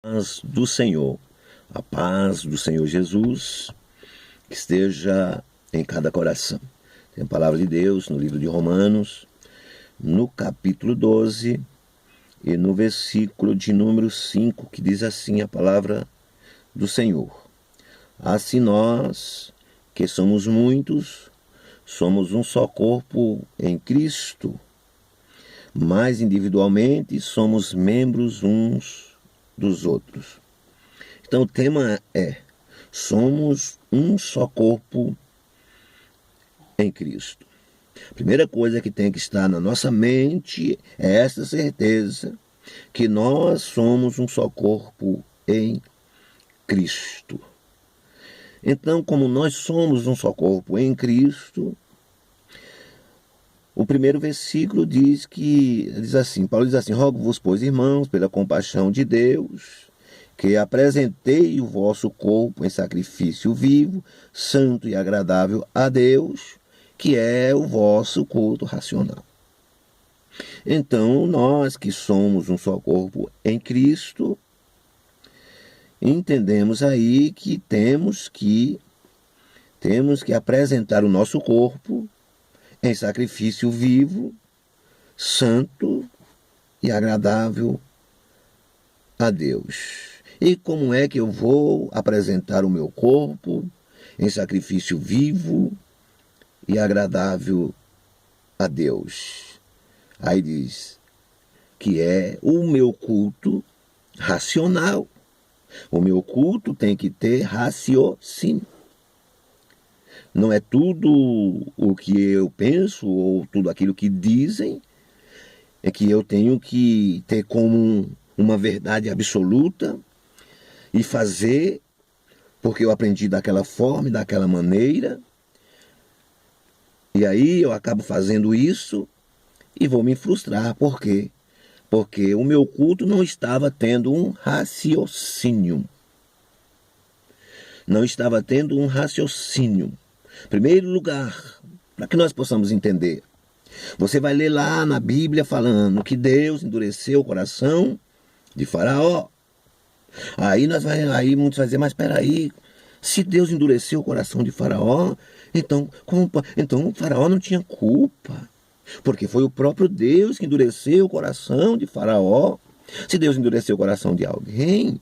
Paz do Senhor, a paz do Senhor Jesus, que esteja em cada coração. Tem a palavra de Deus no livro de Romanos, no capítulo 12 e no versículo de número 5, que diz assim a palavra do Senhor. Assim nós, que somos muitos, somos um só corpo em Cristo, mas individualmente somos membros uns dos outros. Então o tema é: somos um só corpo em Cristo. A primeira coisa que tem que estar na nossa mente é essa certeza que nós somos um só corpo em Cristo. Então, como nós somos um só corpo em Cristo, o primeiro versículo diz assim, Paulo diz assim: rogo-vos, pois, irmãos, pela compaixão de Deus, que apresentei o vosso corpo em sacrifício vivo, santo e agradável a Deus, que é o vosso culto racional. Então, nós que somos um só corpo em Cristo, entendemos aí que temos que apresentar o nosso corpo em sacrifício vivo, santo e agradável a Deus. E como é que eu vou apresentar o meu corpo em sacrifício vivo e agradável a Deus? Aí diz que é o meu culto racional. O meu culto tem que ter raciocínio. Não é tudo o que eu penso ou tudo aquilo que dizem é que eu tenho que ter como uma verdade absoluta e fazer porque eu aprendi daquela forma e daquela maneira. E aí eu acabo fazendo isso e vou me frustrar. Por quê? Porque o meu culto não estava tendo um raciocínio. Não estava tendo um raciocínio. Primeiro lugar, para que nós possamos entender, você vai ler lá na Bíblia falando que Deus endureceu o coração de Faraó. Aí muitos vão dizer: mas espera aí, se Deus endureceu o coração de Faraó, então o Faraó não tinha culpa, porque foi o próprio Deus que endureceu o coração de Faraó. Se Deus endureceu o coração de alguém,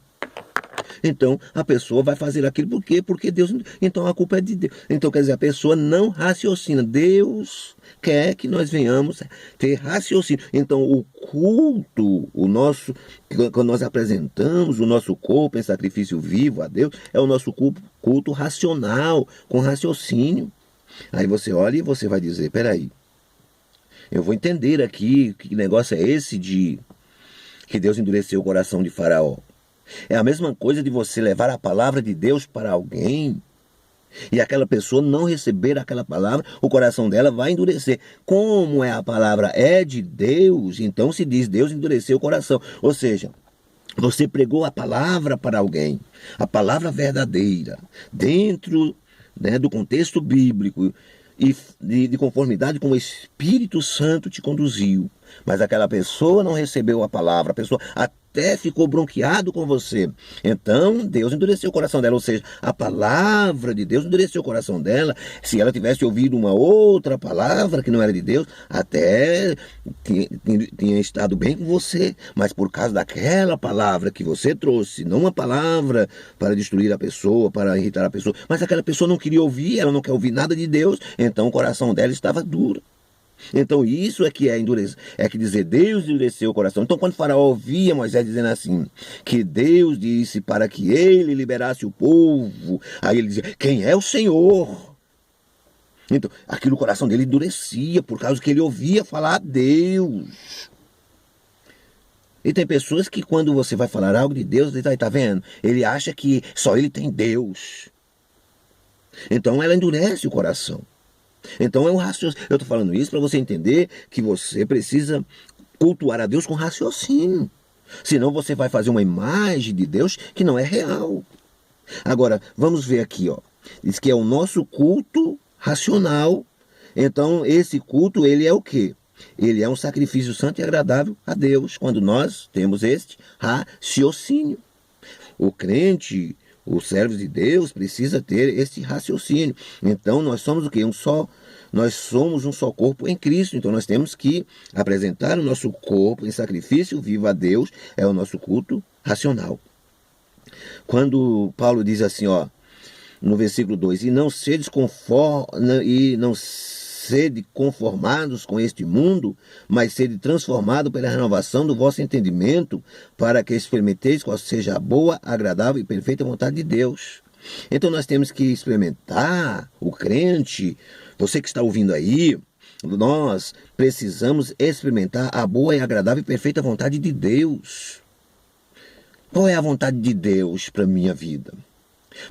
então a pessoa vai fazer aquilo por quê? Porque Deus. Então a culpa é de Deus. Então quer dizer, a pessoa não raciocina. Deus quer que nós venhamos ter raciocínio. Então o culto, quando nós apresentamos o nosso corpo em sacrifício vivo a Deus, é o nosso culto racional, com raciocínio. Aí você olha e você vai dizer: peraí, eu vou entender aqui que negócio é esse de que Deus endureceu o coração de Faraó. É a mesma coisa de você levar a palavra de Deus para alguém e aquela pessoa não receber aquela palavra, o coração dela vai endurecer. Como a palavra é de Deus, então se diz: Deus endureceu o coração. Ou seja, você pregou a palavra para alguém, a palavra verdadeira, dentro, do contexto bíblico e de conformidade com o Espírito Santo te conduziu. Mas aquela pessoa não recebeu a palavra, a pessoa até ficou bronqueado com você. Então Deus endureceu o coração dela, ou seja, a palavra de Deus endureceu o coração dela. Se ela tivesse ouvido uma outra palavra que não era de Deus, até tinha estado bem com você, mas por causa daquela palavra que você trouxe, não uma palavra para destruir a pessoa, para irritar a pessoa, mas aquela pessoa não queria ouvir, ela não quer ouvir nada de Deus, então o coração dela estava duro. Então isso é que endurecer, é que dizer Deus endureceu o coração. Então quando Faraó ouvia Moisés dizendo assim, que Deus disse para que ele liberasse o povo, aí ele dizia: quem é o Senhor? Então aquilo, o coração dele endurecia por causa que ele ouvia falar a Deus. E tem pessoas que quando você vai falar algo de Deus, ele tá vendo? Ele acha que só ele tem Deus. Então ela endurece o coração. Então é um raciocínio. Eu estou falando isso para você entender que você precisa cultuar a Deus com raciocínio. Senão você vai fazer uma imagem de Deus que não é real. Agora, vamos ver aqui, ó. Diz que é o nosso culto racional. Então, esse culto, ele é o quê? Ele é um sacrifício santo e agradável a Deus, quando nós temos este raciocínio. o crente, o servo de Deus, precisa ter esse raciocínio. Então nós somos o quê? Nós somos um só corpo em Cristo. Então nós temos que apresentar o nosso corpo em sacrifício vivo a Deus, é o nosso culto racional. Quando Paulo diz assim, ó, no versículo 2, e não sede conformados com este mundo, mas sede transformados pela renovação do vosso entendimento, para que experimenteis qual seja a boa, agradável e perfeita vontade de Deus. Então nós temos que experimentar, o crente, você que está ouvindo aí, nós precisamos experimentar a boa e agradável e perfeita vontade de Deus. Qual é a vontade de Deus para a minha vida?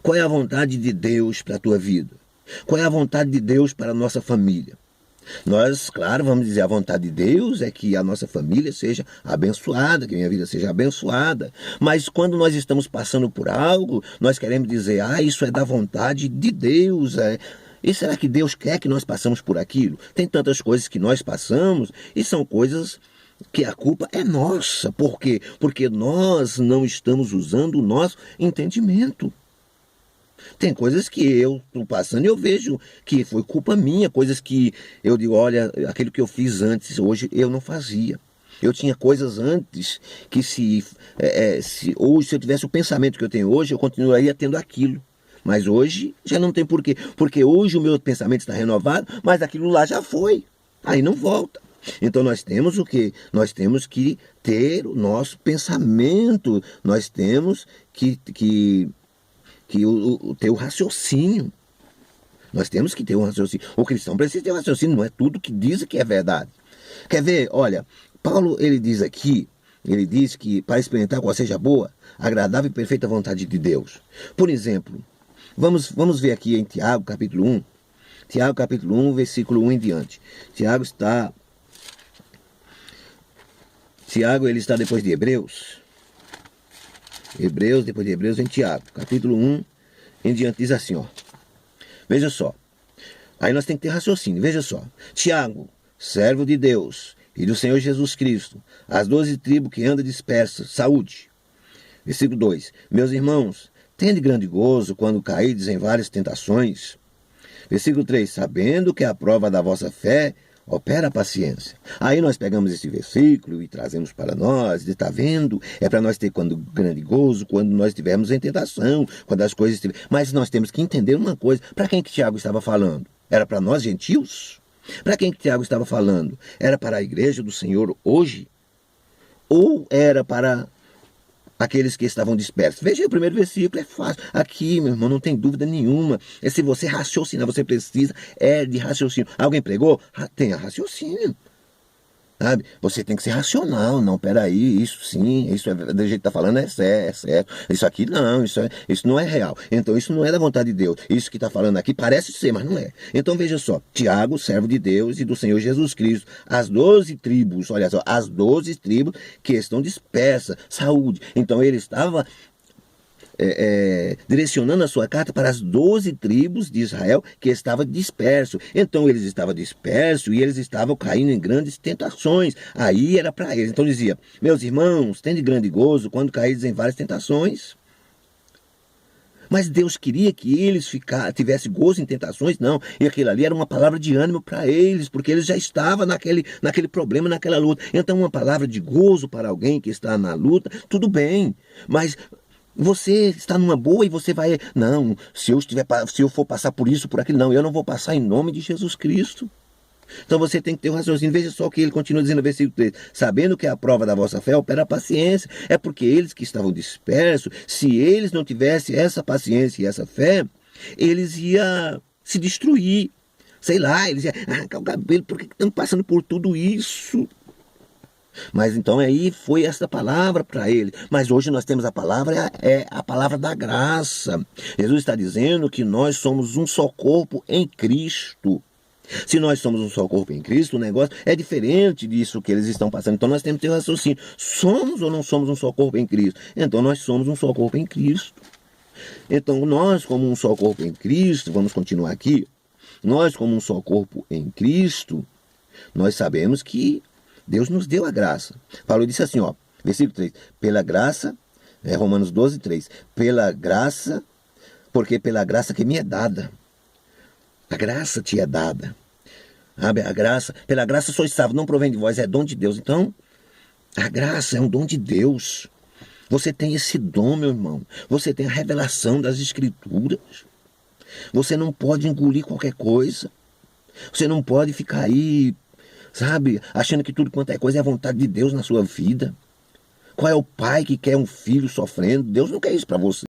Qual é a vontade de Deus para a tua vida? Qual é a vontade de Deus para a nossa família? Nós, claro, vamos dizer, a vontade de Deus é que a nossa família seja abençoada, que a minha vida seja abençoada. Mas quando nós estamos passando por algo, nós queremos dizer, isso é da vontade de Deus. E será que Deus quer que nós passemos por aquilo? Tem tantas coisas que nós passamos e são coisas que a culpa é nossa. Por quê? Porque nós não estamos usando o nosso entendimento. Tem coisas que eu estou passando e eu vejo que foi culpa minha, coisas que eu digo, olha, aquilo que eu fiz antes, hoje eu não fazia. Eu tinha coisas antes que se hoje, se eu tivesse o pensamento que eu tenho hoje, eu continuaria tendo aquilo. Mas hoje já não tem porquê, porque hoje o meu pensamento está renovado, mas aquilo lá já foi, aí não volta. Então nós temos o quê? Nós temos que ter o nosso pensamento, nós temos que ter o raciocínio. Nós temos que ter um raciocínio. O cristão precisa ter um raciocínio, não é tudo que diz que é verdade. Quer ver? Olha, Paulo ele diz aqui, ele diz que para experimentar qual seja a boa, agradável e perfeita vontade de Deus. Por exemplo, vamos ver aqui em Tiago capítulo 1. Tiago capítulo 1, versículo 1 em diante. Tiago ele está depois de Hebreus. Depois de Hebreus vem Tiago, capítulo 1, em diante diz assim, ó. Veja só. Aí nós temos que ter raciocínio, veja só. Tiago, servo de Deus e do Senhor Jesus Cristo, as 12 tribos que andam dispersas, saúde. Versículo 2. Meus irmãos, tende grande gozo quando caídes em várias tentações. Versículo 3. Sabendo que a prova da vossa fé opera a paciência. Aí nós pegamos esse versículo e trazemos para nós, está vendo? É para nós ter grande gozo, quando nós estivermos em tentação, quando as coisas estiverem. Mas nós temos que entender uma coisa, para quem que Tiago estava falando? Era para nós gentios? Para quem que Tiago estava falando? Era para a igreja do Senhor hoje? Ou era para aqueles que estavam dispersos? Veja aí o primeiro versículo, é fácil. Aqui, meu irmão, não tem dúvida nenhuma. É se você raciocinar, você precisa de raciocínio. Alguém pregou? Tenha raciocínio. Sabe? Você tem que ser racional. Não, peraí, isso sim, isso é do jeito que está falando é certo. Isso aqui não, isso não é real. Então isso não é da vontade de Deus. Isso que está falando aqui parece ser, mas não é. Então veja só, Tiago, servo de Deus e do Senhor Jesus Cristo, as 12 tribos, olha só, as 12 tribos que estão dispersas, saúde. Então ele estava direcionando a sua carta para as 12 tribos de Israel que estavam dispersos. Então eles estavam dispersos e eles estavam caindo em grandes tentações. Aí era para eles. Então dizia, meus irmãos, tende grande gozo quando caídos em várias tentações. Mas Deus queria que eles tivessem gozo em tentações? Não. E aquilo ali era uma palavra de ânimo para eles, porque eles já estavam naquele problema, naquela luta. Então uma palavra de gozo para alguém que está na luta, tudo bem. Mas você está numa boa e você vai... Não, se eu for passar por isso, por aquilo, não, eu não vou passar em nome de Jesus Cristo. Então você tem que ter um raciocínio. Veja só o que ele continua dizendo no versículo 3. Sabendo que a prova da vossa fé opera a paciência. É porque eles que estavam dispersos, se eles não tivessem essa paciência e essa fé, eles iam se destruir. Sei lá, eles iam arrancar o cabelo. Por que estão passando por tudo isso? Mas então aí foi essa palavra para ele. Mas hoje nós temos a palavra, a palavra da graça. Jesus está dizendo que nós somos um só corpo em Cristo. Se nós somos um só corpo em Cristo, o negócio é diferente disso que eles estão passando. Então nós temos que ter raciocínio. Somos ou não somos um só corpo em Cristo? Então nós somos um só corpo em Cristo. Então nós, como um só corpo em Cristo, vamos continuar aqui. Nós, como um só corpo em Cristo, nós sabemos que Deus nos deu a graça. Paulo disse assim, ó, versículo 3, pela graça É Romanos 12, 3. Pela graça, porque pela graça que me é dada. A graça te é dada. Sabe? A graça, pela graça sois salvos, não provém de vós, é dom de Deus. Então, a graça é um dom de Deus. Você tem esse dom, meu irmão. Você tem a revelação das Escrituras. Você não pode engolir qualquer coisa. Você não pode ficar aí, sabe, achando que tudo quanto é coisa é a vontade de Deus na sua vida. Qual é o pai que quer um filho sofrendo? Deus não quer isso para você.